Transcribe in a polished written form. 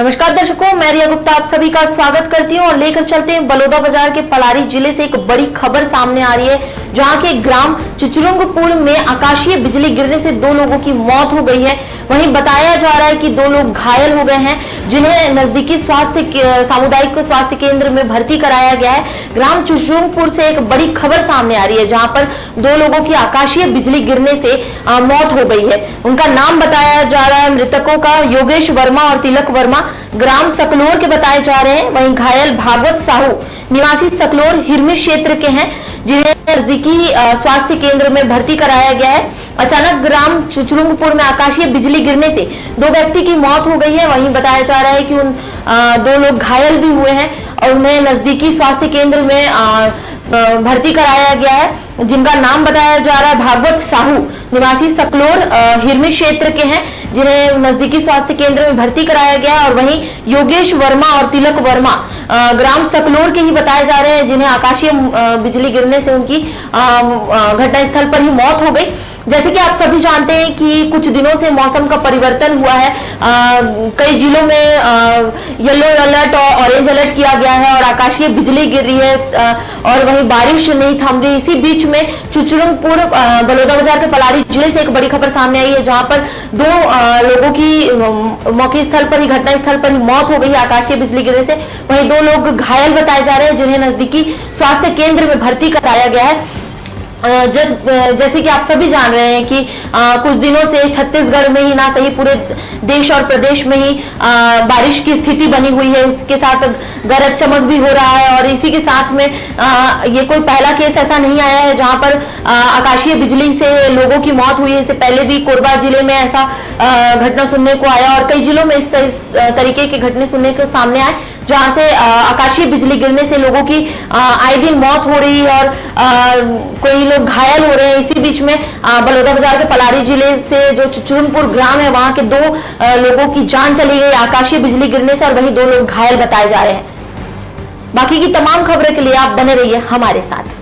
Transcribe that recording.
नमस्कार दर्शकों, मैं रिया गुप्ता आप सभी का स्वागत करती हूं और लेकर चलते हैं बलौदा बाजार के पलारी जिले से एक बड़ी खबर सामने आ रही है, जहां के ग्राम चुचुरुंगपुर में आकाशीय बिजली गिरने से 2 लोगों की मौत हो गई है। वहीं बताया जा रहा है कि 2 लोग घायल हो गए हैं, जिन्हें नजदीकी सामुदायिक स्वास्थ्य केंद्र में भर्ती कराया गया है। ग्राम चुचुरुंगपुर से एक बड़ी खबर सामने आ रही है, जहां पर 2 लोगों की आकाशीय बिजली गिरने से मौत हो गई है। उनका नाम बताया जा रहा है मृतकों का योगेश वर्मा और तिलक वर्मा, ग्राम सकलोर के बताए जा रहे हैं। वहीं घायल भागवत साहू निवासी सकलोर हिरमी क्षेत्र के हैं, जिन्हें नजदीकी स्वास्थ्य केंद्र में भर्ती कराया गया है। अचानक ग्राम चुचुरुंगपुर में आकाशीय बिजली गिरने से 2 व्यक्ति की मौत हो गई है। वहीं बताया जा रहा है कि उन 2 लोग घायल भी हुए हैं और उन्हें नजदीकी स्वास्थ्य केंद्र में भर्ती कराया गया है, जिनका नाम बताया जा रहा है भागवत साहू निवासी सकलोर हिरमी क्षेत्र के हैं, जिन्हें नजदीकी स्वास्थ्य केंद्र में भर्ती कराया गया है। और वहीं योगेश वर्मा और तिलक वर्मा ग्राम सकलोर के ही बताए जा रहे हैं, जिन्हें आकाशीय बिजली गिरने से उनकी घटनास्थल पर ही मौत हो गई। जैसे कि आप सभी जानते हैं कि कुछ दिनों से मौसम का परिवर्तन हुआ है, कई जिलों में येलो अलर्ट और ऑरेंज अलर्ट किया गया है और आकाशीय बिजली गिर रही है और वहीं बारिश नहीं थम रही। इसी बीच में चुचुरुंगपुर बलौदा बाजार के पलारी जिले से एक बड़ी खबर सामने आई है, जहां पर 2 लोगों की मौके स्थल पर ही घटना स्थल पर ही मौत हो गई आकाशीय बिजली गिरने से। वहीं 2 लोग घायल बताए जा रहे हैं, जिन्हें नजदीकी स्वास्थ्य केंद्र में भर्ती कराया गया है। जैसे कि आप सभी जान रहे हैं कि कुछ दिनों से छत्तीसगढ़ में ही ना सही पूरे देश और प्रदेश में ही बारिश की स्थिति बनी हुई है, उसके साथ गरज चमक भी हो रहा है। और इसी के साथ में ये कोई पहला केस ऐसा नहीं आया है जहां पर आकाशीय बिजली से लोगों की मौत हुई है। इससे पहले भी कोरबा जिले में ऐसा घटना सुनने को आया और कई जिलों में इस तरीके के घटने सुनने को सामने आए, जहां से आकाशीय बिजली गिरने से लोगों की आए दिन मौत हो रही है और कोई लोग घायल हो रहे हैं। इसी बीच में बलौदा बाजार के पलारी जिले से जो चुचुरुंगपुर ग्राम है, वहां के 2 लोगों की जान चली गई आकाशीय बिजली गिरने से और वहीं 2 लोग घायल बताए जा रहे हैं। बाकी की तमाम खबरों के लिए आप बने रहिए हमारे साथ।